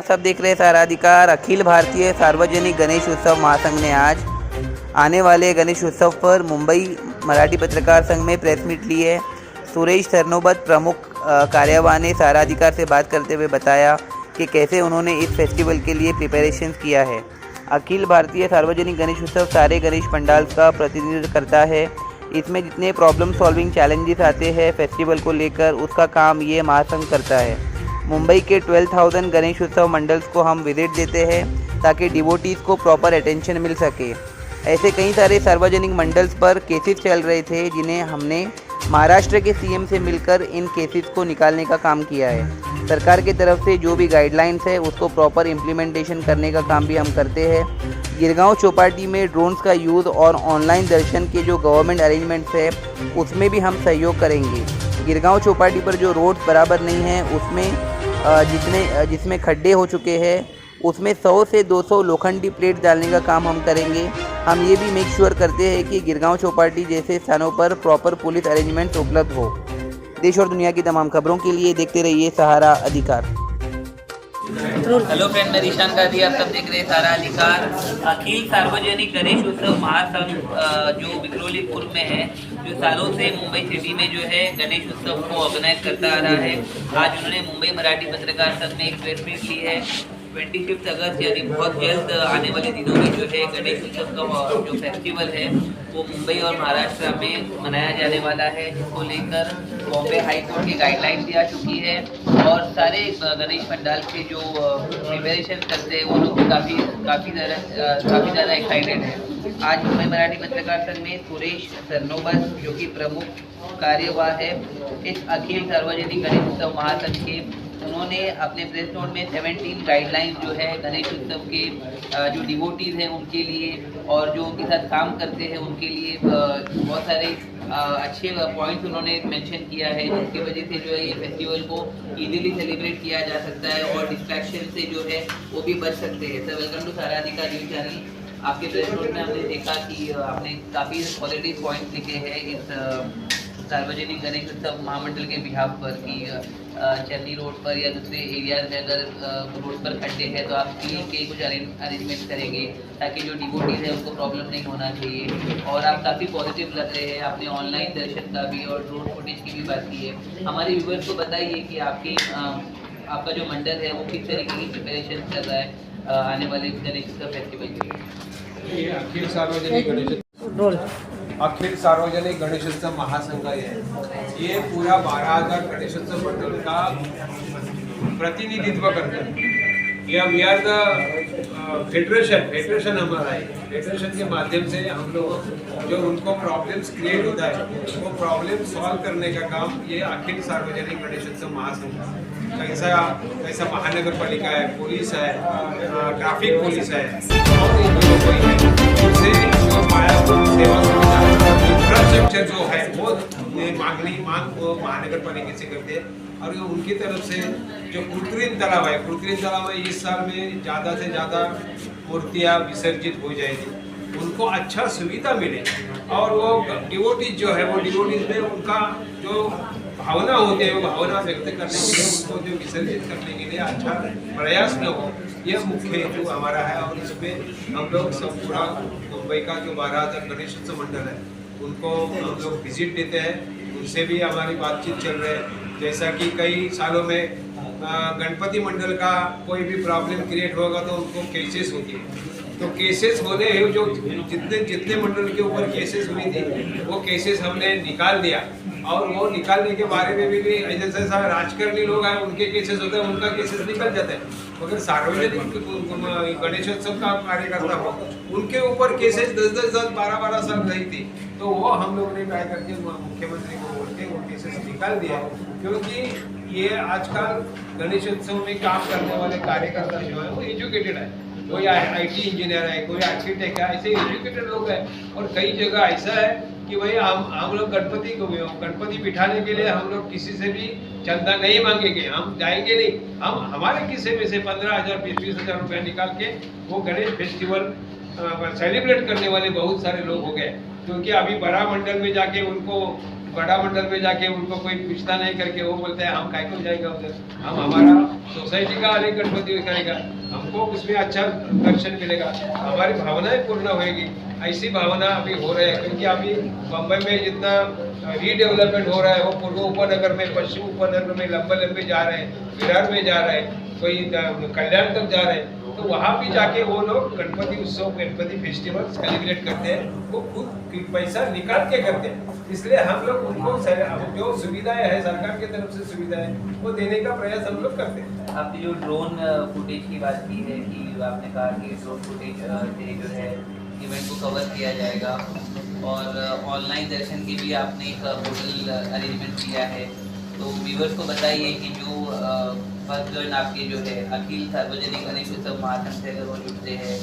सब देख रहे हैं साराधिकार। अखिल भारतीय सार्वजनिक गणेश उत्सव महासंघ ने आज आने वाले गणेश उत्सव पर मुंबई मराठी पत्रकार संघ में प्रेस मीट ली है। सुरेश सरनोबत प्रमुख कार्यवाह ने साराधिकार से बात करते हुए बताया कि कैसे उन्होंने इस फेस्टिवल के लिए प्रिपरेशन किया है। अखिल भारतीय सार्वजनिक गणेश उत्सव सारे गणेश पंडाल का प्रतिनिधित्व करता है। इसमें जितने प्रॉब्लम सॉल्विंग चैलेंजेस आते हैं फेस्टिवल को लेकर, उसका काम ये महासंघ करता है। मुंबई के 12,000 गणेश उत्सव मंडल्स को हम विजिट देते हैं ताकि डिवोटीज़ को प्रॉपर अटेंशन मिल सके। ऐसे कई सारे सार्वजनिक मंडल्स पर केसेस चल रहे थे जिन्हें हमने महाराष्ट्र के सीएम से मिलकर इन केसेस को निकालने का काम किया है। सरकार की तरफ से जो भी गाइडलाइंस है उसको प्रॉपर इम्प्लीमेंटेशन करने का काम भी हम करते हैं। गिरगांव चौपाटी में ड्रोन्स का यूज़ और ऑनलाइन दर्शन के जो गवर्नमेंट अरेंजमेंट्स है उसमें भी हम सहयोग करेंगे। गिरगांव चौपाटी पर जो रोड्स बराबर नहीं हैं उसमें जिसमें खड्डे हो चुके हैं उसमें 100 से 200 लोखंडी प्लेट डालने का काम हम करेंगे। हम ये भी मेक श्योर करते हैं कि गिरगांव चौपाटी जैसे स्थानों पर प्रॉपर पुलिस अरेंजमेंट्स उपलब्ध हो। देश और दुनिया की तमाम खबरों के लिए देखते रहिए सहारा अधिकार। हेलो फ्रेंड, मैं ईशान गांधी, आप सब देख रहे हैं सारा अधिकार। अखिल सार्वजनिक गणेश उत्सव महासंघ जो विक्रोलीपुर में है, जो सालों से मुंबई सिटी में जो है गणेश उत्सव को ऑर्गेनाइज करता आ रहा है। आज उन्होंने मुंबई मराठी पत्रकार संघ में एक प्रेस मीट ली है। 25 अगस्त यानी बहुत जल्द आने वाले दिनों में जो है गणेश उत्सव का जो फेस्टिवल है वो मुंबई और महाराष्ट्र में मनाया जाने वाला है, जिसको लेकर बॉम्बे हाई कोर्ट की गाइडलाइन भी आ चुकी है और सारे गणेश पंडाल के जो प्रिपरेशन करते हैं वो लोग काफ़ी ज़्यादा एक्साइटेड है। आज मुंबई मराठी पत्रकार संघ में सुरेश सरनोबत जो कि प्रमुख कार्यवाह है इस अखिल सार्वजनिक गणेश उत्सव महासंघ के, उन्होंने अपने प्रेस नोट में 17 गाइडलाइन जो है गणेश उत्सव के जो डिवोटीज़ हैं उनके लिए और जो उनके साथ काम करते हैं उनके लिए बहुत सारे अच्छे पॉइंट्स उन्होंने मेंशन किया है, जिसकी वजह से जो है ये फेस्टिवल को इजीली सेलिब्रेट किया जा सकता है और डिस्ट्रैक्शन से जो है वो भी बच सकते हैं। सर, वेलकम टू सारा अधिकार न्यूज़ चैनल। आपके प्रेस नोट में हमने देखा कि आपने काफ़ी पॉजिटिव पॉइंट्स लिखे हैं इस सार्वजनिक गणेश उत्सव महामंडल के बिहाफ पर कि चन्नी रोड पर या दूसरे एरियाज में अगर रोड पर खड्डे हैं तो आप स्टील के कुछ अरेंजमेंट करेंगे ताकि जो डिवोटीज है उनको प्रॉब्लम नहीं होना चाहिए। और आप काफ़ी पॉजिटिव लग रहे हैं, आपने ऑनलाइन दर्शन का भी और ड्रोन फुटेज की भी बात की है। हमारे व्यूवर्स को बताइए कि आपका जो मंडल है वो किस तरीके की प्रिपरेशन कर रहा है आने वाले गणेश उत्सव फेस्टिवल के लिए। अखिल सार्वजनिक गणेशोत्सव महासंघ है, ये पूरा 12,000 गणेशोत्सव मंडल का प्रतिनिधित्व करता है। ये वी आर द फेडरेशन हमारा है। फेडरेशन के माध्यम से हम लोग जो उनको प्रॉब्लम्स क्रिएट होता है वो प्रॉब्लम सॉल्व करने का काम ये अखिल सार्वजनिक गणेशोत्सव महासंघ कैसा महानगर पालिका है, पुलिस है, ट्रैफिक पुलिस है और कोई है उनसे जो पायाभूत सेवा इंफ्रास्ट्रक्चर जो है वो मांग को महानगर पालिका से करते हैं। और उनकी तरफ से जो कृत्रिम तालाब है, कृत्रिम तालाब में इस साल में ज़्यादा से ज़्यादा मूर्तियाँ विसर्जित हो जाएगी, उनको अच्छा सुविधा मिले और वो डिवोटीज जो है वो डिवोटीज में उनका जो भावना होते हैं वो भावना व्यक्त करने के लिए उनको जो विसर्जित करने के लिए अच्छा प्रयास न हो, यह मुख्य हेतु हमारा है। और इसमें हम लोग सब पूरा मुंबई का जो 12,000 गणेशोत्सव मंडल है उनको हम लोग विजिट देते हैं, उनसे भी हमारी बातचीत चल रही है। जैसा कि कई सालों में गणपति मंडल का कोई भी प्रॉब्लम क्रिएट होगा तो उनको केसेस होती है, तो केसेस होने जो जितने मंडल के ऊपर केसेस हुई थी वो केसेस हमने निकाल दिया और वो निकालने के बारे में भी ऐसा राजकारणी लोग हैं उनके केसेस होते हैं, उनका केसेस निकल जाते हैं। अगर सार्वजनिक गणेशोत्सव का कार्यकर्ता हो उनके ऊपर केसेस 10-10 साल 12-12 साल रही थी, तो वो हम लोग ने ट्राई करके मुख्यमंत्री को बोल के वो केसेस निकाल दिया। क्योंकि ये आजकल गणेशोत्सव में काम करने वाले कार्यकर्ता जो है वो एजुकेटेड है, कोई IT इंजीनियर है, कोई आर्किटेक्ट है, ऐसे एजुकेटेड लोग हैं। और कई जगह ऐसा है कि भाई हम लोग गणपति बिठाने के लिए हम लोग किसी से भी चंदा नहीं मांगेंगे, हम जाएंगे नहीं, हम हमारे किस्से में से 15,000 20,000 रुपये निकाल के वो गणेश फेस्टिवल सेलिब्रेट करने वाले बहुत सारे लोग हो गए। क्योंकि अभी बड़ा मंडल में जाके उनको बड़ा मंडल में जाके उनको कोई पूछता नहीं करके वो बोलते हैं हम काय को जाएगा उधर, हम हमारा सोसाइटी का अलग गणपति करेगा, हमको उसमें अच्छा दर्शन मिलेगा, हमारी भावनाएं पूर्ण होएगी। ऐसी भावना अभी हो रही है क्योंकि अभी बम्बई में जितना रीडेवलपमेंट हो रहा है वो पूर्व उपनगर में, पश्चिम उपनगर में लंबे जा रहे हैं, विरार में जा रहे हैं, कोई कल्याण तक जा रहे हैं। तो वहाँ भी जाके वो लोग गणपति उत्सव, गणपति फेस्टिवल सेलिब्रेट करते हैं, वो खुद पैसा निकाल के करते हैं। इसलिए हम लोग उनको जो सुविधाएं है सरकार की तरफ से सुविधाएं वो देने का प्रयास हम लोग करते हैं। आपने जो ड्रोन फुटेज की बात की है कि आपने कहा कि ड्रोन फुटेज से जो है इवेंट को कवर किया जाएगा और ऑनलाइन दर्शन की भी आपने एक होटल अरेंजमेंट किया है, तो व्यूअर्स को बताइए कि जो भक्तगण आपके जो है अखिल सार्वजनिक गणेश उत्सव महासंघ से अगर वो जुड़ते हैं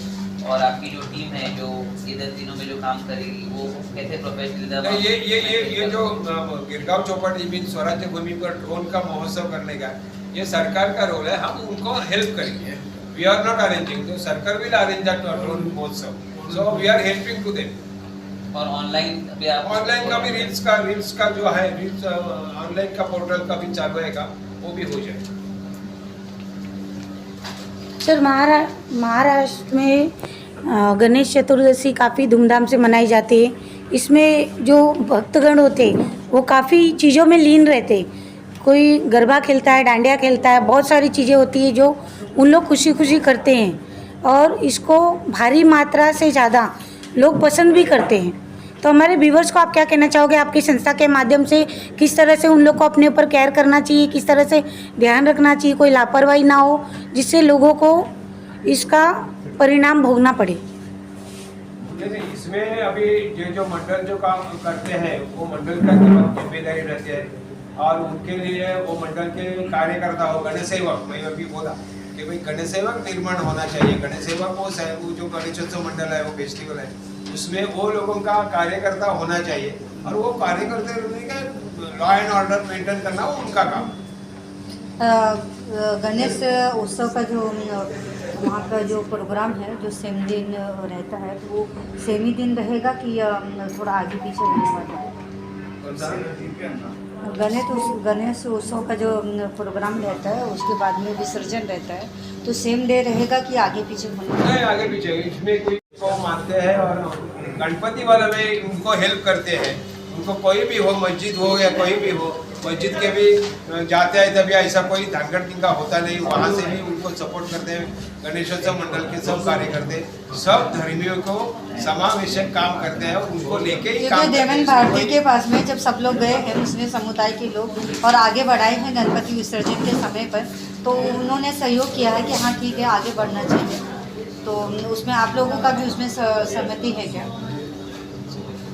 और आपकी जो टीम है जो ये 10 दिनों में जो काम करेगी वो कैसे प्रोफेशनल ये जो गिरगांव चौपाटी बिन स्वराज्य भूमि पर ड्रोन का महोत्सव करने का ये सरकार का रोल है, हम उनको हेल्प करेंगे। वी आर नॉट अरेंजिंग, तो सरकार विल अरेंज दैट ड्रोन महोत्सव, so we are helping to them. और ऑनलाइन का भी रील्स का जो है रील्स ऑनलाइन का पोर्टल का भी चालू रहेगा, वो भी हो जाएगा। सर, महाराष्ट्र में गणेश चतुर्दशी काफ़ी धूमधाम से मनाई जाती है। इसमें जो भक्तगण होते वो काफ़ी चीज़ों में लीन रहते, कोई गरबा खेलता है, डांडिया खेलता है, बहुत सारी चीज़ें होती है जो उन लोग खुशी खुशी करते हैं और इसको भारी मात्रा से ज़्यादा लोग पसंद भी करते हैं। तो हमारे व्यूवर्स को आप क्या कहना चाहोगे, आपकी संस्था के माध्यम से किस तरह से उन लोग को अपने ऊपर केयर करना चाहिए, किस तरह से ध्यान रखना चाहिए, कोई लापरवाही ना हो जिससे लोगों को इसका परिणाम भोगना पड़े? इसमें अभी जो मंडल जो काम करते हैं वो मंडल का जिम्मेदारी रहती है और उनके लिए वो मंडल के कार्यकर्ता हो, गणेश सेवक, मैं अभी बोला कि भाई गणेश सेवक निर्माण होना चाहिए। गणेश सेवक वो जो गणेशोत्सव मंडल है, वो फेस्टिवल है, उसमें वो लोगों का कार्यकर्ता होना चाहिए और वो कार्यकर्ता का लॉ एंड ऑर्डर मेंटेन करना वो उनका काम। गणेश उत्सव का जो वहाँ का जो प्रोग्राम है जो सेम दिन रहता है, तो वो सेम ही दिन रहेगा कि थोड़ा आगे पीछे होने वाला है? गणेश उत्सव का जो प्रोग्राम रहता है उसके बाद में विसर्जन रहता है, तो सेम डे रहेगा कि आगे पीछे होने? नहीं, आगे पीछे, इसमें कोई को मानते हैं और गणपति वाले में उनको हेल्प करते हैं। उनको कोई भी हो, मस्जिद हो या कोई भी हो, मस्जिद के भी जाते हैं तभी ऐसा कोई धांगड़ टिंगा होता नहीं, वहाँ से भी उनको सपोर्ट करते हैं। गणेशोत्सव मंडल के सब कार्यकर्ते सब धर्मियों को समावेशक काम करते हैं, उनको लेके ही काम करते हैं। देवन भारती के पास में जब सब लोग गए हैं, मुस्लिम समुदाय के लोग और आगे बढ़ाए हैं गणपति विसर्जन के समय पर, तो उन्होंने सहयोग किया है कि हाँ ठीक है आगे बढ़ना चाहिए, तो उसमें आप लोगों का भी उसमें सहमति है क्या?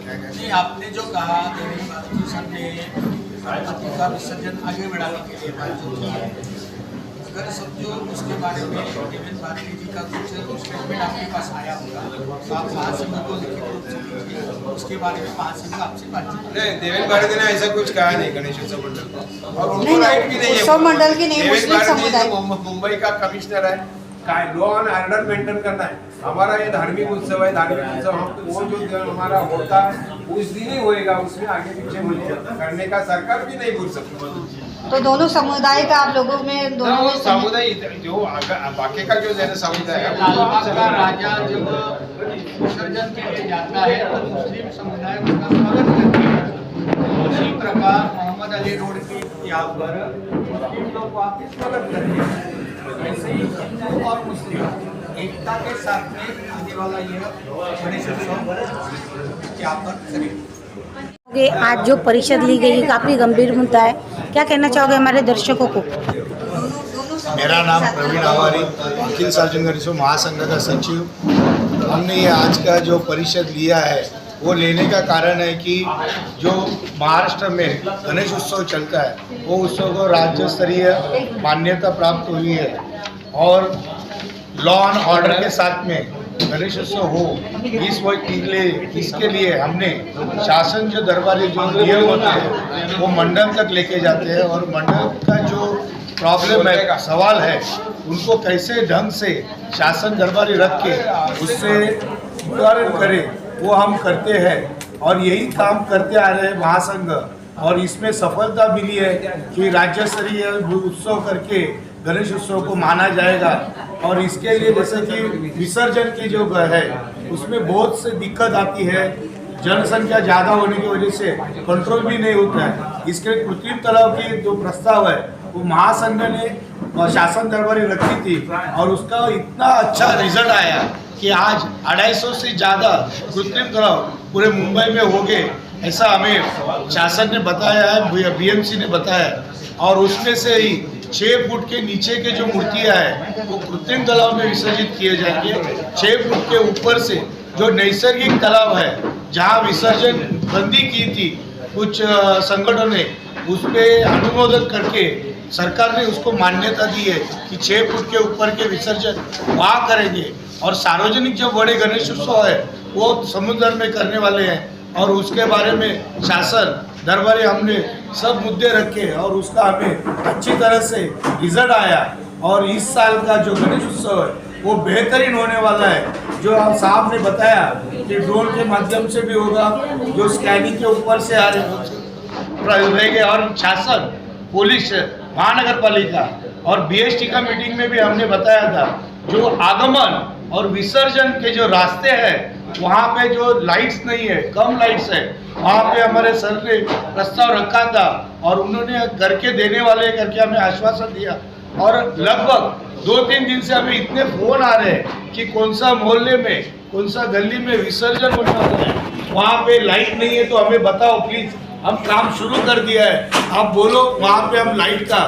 नहीं, आपने जो कहा ने गणपति का विसर्जन आगे बढ़ाने के लिए बात जो की है, अगर समझो उसके बारे में देवेन भारती जी का कुछ स्टेटमेंट आपके पास आया होगा तो आप महासंघ को लिखित रूप से दीजिए, उसके बारे में महासंघ आपसे बातचीत। नहीं, देवेन भारती ने ऐसा कुछ कहा नहीं गणेशोत्सव मंडल को, और उनको राइट भी नहीं है। उत्सव मंडल की नहीं, मुस्लिम समुदाय मुंबई का कमिश्नर है, लॉ एंड ऑर्डर मेंटेन करना है। हमारा ये धार्मिक उत्सव है, धार्मिक उत्सव हम वो जो हमारा होता है उस दिन ही होएगा, उसमें आगे पीछे करने का सरकार भी नहीं बोल सकती। तो दोनों समुदाय का आप लोगों में दोनों समुदाय जो बाकी का जो जन समुदाय है, लालबाग का राजा जब विसर्जन के लिए जाता है तो मुस्लिम समुदाय उसका स्वागत करते हैं, उसी प्रकार मोहम्मद अली रोड के यहाँ पर मुस्लिम लोग वापस स्वागत करते हैं। ऐसे ही हिंदू और मुस्लिम एकता के साथ में आने वाला यह गणेश उत्सव यहाँ पर करें। आज जो परिषद ली गई काफ़ी गंभीर मुद्दा है, क्या कहना चाहोगे हमारे दर्शकों को? मेरा नाम प्रवीण आवारी, अखिल सार्वजनिक गणेश उत्सव महासंघ का सचिव। हमने ये आज का जो परिषद लिया है वो लेने का कारण है कि जो महाराष्ट्र में गणेश उत्सव चलता है वो उत्सव को राज्य स्तरीय मान्यता प्राप्त हुई है और लॉ एंड ऑर्डर के साथ में गणेश उत्सव हो इसके लिए हमने शासन जो दरबारी जो नियम होते हैं वो मंडल तक लेके जाते हैं और मंडल का जो प्रॉब्लम है, सवाल है, उनको कैसे ढंग से शासन दरबारी रख के उससे निवारण करे वो हम करते हैं और यही काम करते आ रहे हैं महासंघ और इसमें सफलता मिली है कि राज्य स्तरीय उत्सव करके गणेश उत्सव को माना जाएगा। और इसके लिए जैसे कि विसर्जन की जो है उसमें बहुत से दिक्कत आती है, जनसंख्या ज़्यादा होने की वजह से कंट्रोल भी नहीं होता है। इसके कृत्रिम तालाब की जो प्रस्ताव है वो महासंघ ने शासन दरबारी रखी थी और उसका इतना अच्छा रिजल्ट आया कि आज 250 से ज़्यादा कृत्रिम तालाब पूरे मुंबई में हो गए, ऐसा हमें शासन ने बताया है, बीएमसी ने बताया। और उसमें से ही 6 फुट के नीचे के जो मूर्तियाँ हैं वो कृत्रिम तालाब में विसर्जित किए जाएंगे। 6 फुट के ऊपर से जो नैसर्गिक तालाब है जहाँ विसर्जन बंदी की थी कुछ संगठनों ने, उस पर अनुमोदन करके सरकार ने उसको मान्यता दी है कि 6 फुट के ऊपर के विसर्जन वहाँ करेंगे। और सार्वजनिक जो बड़े गणेश उत्सव है वो समुद्र में करने वाले हैं और उसके बारे में शासन दरबारी हमने सब मुद्दे रखे और उसका हमें अच्छी तरह से रिजल्ट आया। और इस साल का जो गणेश उत्सव है वो बेहतरीन होने वाला है। जो आप साहब ने बताया कि ड्रोन के माध्यम से भी होगा, जो स्कैनिंग के ऊपर से आ रहेंगे। और शासन, पुलिस, महानगर पालिका और बीएसटी का मीटिंग में भी हमने बताया था जो आगमन और विसर्जन के जो रास्ते हैं वहाँ पे जो लाइट्स नहीं है, कम लाइट्स है, वहाँ पे हमारे सर ने प्रस्ताव रखा था और उन्होंने करके देने वाले करके हमें आश्वासन दिया। और लगभग 2-3 दिन से हमें इतने फोन आ रहे हैं कि कौन सा मोहल्ले में, कौन सा गली में विसर्जन होने वाला है, वहाँ पे लाइट नहीं है तो हमें बताओ प्लीज। हम काम शुरू कर दिया है, आप बोलो, वहाँ पे हम लाइट का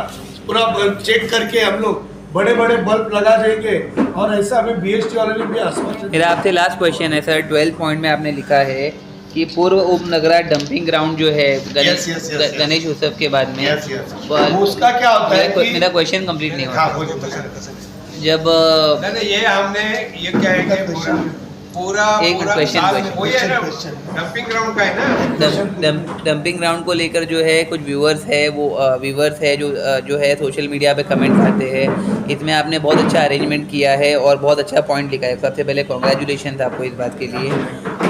पूरा चेक करके हम लोग बड़े बड़े बल्ब लगा देंगे। और ऐसा हमें बीएसटी वाले ने भी आश्वासन। मेरा आपसे लास्ट क्वेश्चन है सर, 12 पॉइंट में आपने लिखा है कि पूर्व उपनगरा डंपिंग ग्राउंड जो है गणेश उत्सव के बाद में, उसका क्या होता है कि मेरा क्वेश्चन कंप्लीट नहीं हुआ। जब नहीं, ये हमने ये क्या है कि पूरा एक क्वेश्चन वही है ना, डंपिंग ग्राउंड का है ना। डंपिंग ग्राउंड को लेकर जो है कुछ व्यूअर्स है वो व्यूअर्स है जो है सोशल मीडिया पे कमेंट करते हैं। इसमें आपने बहुत अच्छा अरेंजमेंट किया है और बहुत अच्छा पॉइंट लिखा है। सबसे पहले कॉन्ग्रेचुलेशन आपको इस बात के लिए।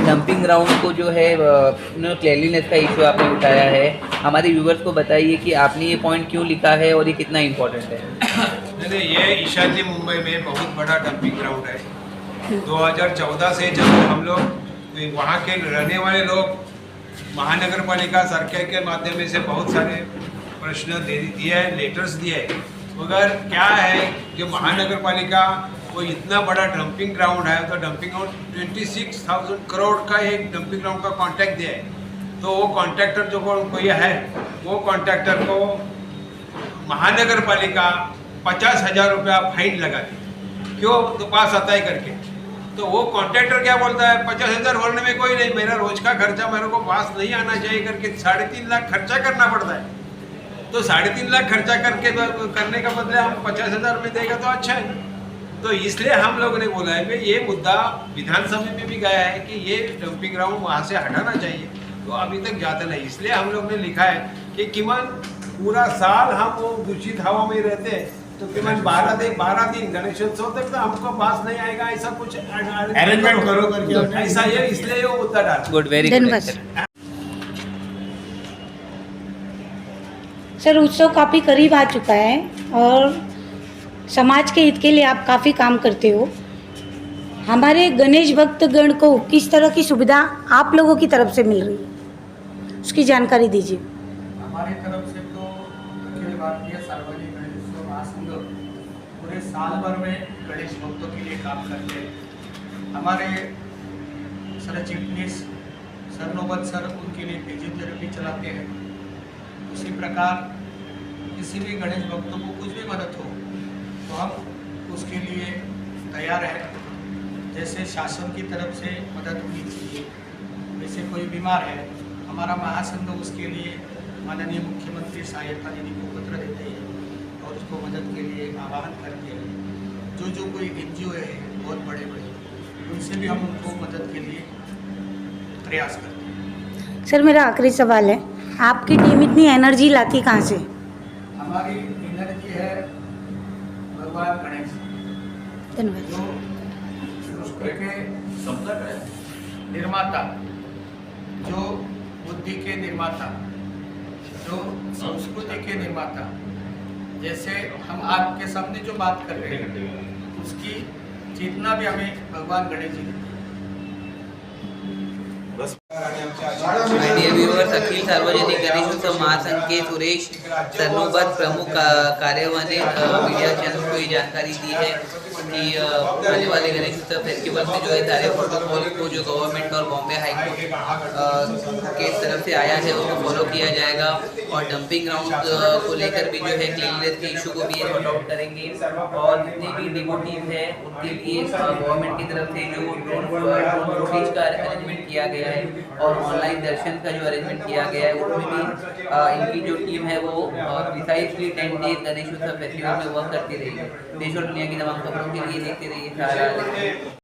डंपिंग ग्राउंड को जो है क्लीनलीनेस का इशू आपने उठाया है, हमारे व्यूअर्स को बताइए कि आपने ये पॉइंट क्यों लिखा है और ये कितना इम्पोर्टेंट है। नहीं, ये ईशान्य मुंबई में बहुत बड़ा डंपिंग ग्राउंड है। 2014 से जब हम लोग वहाँ के रहने वाले लोग महानगर पालिका सरकार के माध्यम से बहुत सारे प्रश्न दिए हैं, लेटर्स दिए हैं, मगर क्या है जो महानगर पालिका वो इतना बड़ा डंपिंग ग्राउंड है तो डंपिंग ग्राउंड 26,000 करोड़ का एक डंपिंग ग्राउंड का कॉन्ट्रैक्ट दिया है। तो वो कॉन्ट्रैक्टर जो कोई है वो कॉन्ट्रैक्टर को महानगर पालिका 50,000 रुपया फाइन लगा दी, क्यों तो पास आता है करके। तो वो कॉन्ट्रैक्टर क्या बोलता है 50,000 भरने में कोई नहीं, मेरा रोज का खर्चा मेरे को पास नहीं आना चाहिए करके 3.5 लाख खर्चा करना पड़ता है। तो 3.5 लाख खर्चा करने का बदले हम 50,000 में देगा तो अच्छा है। तो इसलिए हम लोगों ने बोला है कि ये मुद्दा विधानसभा में भी गया है कि ये डंपिंग ग्राउंड वहाँ से हटाना चाहिए, तो अभी तक जाता नहीं। इसलिए हम लोग ने लिखा है कि कीमत पूरा साल हम वो दूषित हवा में रहते हैं तो कीमत 12 दिन गणेशोत्सव तक तो हमको पास नहीं आएगा, ऐसा कुछ अरेंजमेंट करो करके ऐसा ये इसलिए वो मुद्दा डाला। गुड, वेरी धन्यवाद सर। उत्सव काफ़ी करीब आ चुका है और समाज के हित के लिए आप काफ़ी काम करते हो। हमारे गणेश भक्तगण को किस तरह की सुविधा आप लोगों की तरफ से मिल रही है, उसकी जानकारी दीजिए। हमारी तरफ से तो अखिल भारतीय सार्वजनिक गणेश उत्सव महासंघ पूरे साल भर में गणेश भक्तों के लिए काम करते हैं। हमारे सर चिटनीस सर नौबत सर उनके लिए फिजियोथेरेपी चलाते हैं। उसी प्रकार किसी भी गणेश भक्तों को कुछ भी मदद हो तो हम उसके लिए तैयार हैं। जैसे शासन की तरफ से मदद होनी चाहिए, वैसे कोई बीमार है हमारा महासंघ उसके लिए माननीय मुख्यमंत्री सहायता निधि को पत्र देते हैं और उसको मदद के लिए आह्वान करते हैं। जो कोई NGO है बहुत बड़े उनसे भी हम उनको मदद के लिए प्रयास करते हैं। सर मेरा आखिरी सवाल है, आपकी टीम इतनी एनर्जी लाती कहाँ से? हमारी एनर्जी है भगवान गणेश, धन्यवाद। जो सृष्टि के निर्माता, जो बुद्धि के निर्माता, जो संस्कृति के निर्माता, जैसे हम आपके सामने जो बात कर रहे हैं उसकी चेतना भी हमें भगवान गणेश जी देते हैं। डियर व्यूअर्स, अखिल सार्वजनिक गणेशोत्सव महासंघ के सुरेश सरनोबत प्रमुख कार्यवाह ने मीडिया चैनल को ये जानकारी दी है कि आने वाले गणेशोत्सव फेस्टिवल में जो है सारे प्रोटोकॉल को जो गवर्नमेंट और बॉम्बे हाई कोर्ट के तरफ से आया है उसको फॉलो किया जाएगा और डंपिंग ग्राउंड को लेकर भी जो है क्लीननेस के इशू को भी ये सॉर्ट आउट करेंगे और जितने भी डिवोटीज हैं उनके लिए गवर्नमेंट की तरफ से जो ड्रोन फुटेज का अरेंजमेंट किया गया है और ऑनलाइन दर्शन का जो अरेंजमेंट किया गया है उसमें भी इनकी जो टीम है वो प्रिसाइजली 10 डेज गणेश उत्सव फेस्टिवल में वर्क करती रहेगी। देश और दुनिया की तमाम खबरों के लिए देखते रहिए सहारा।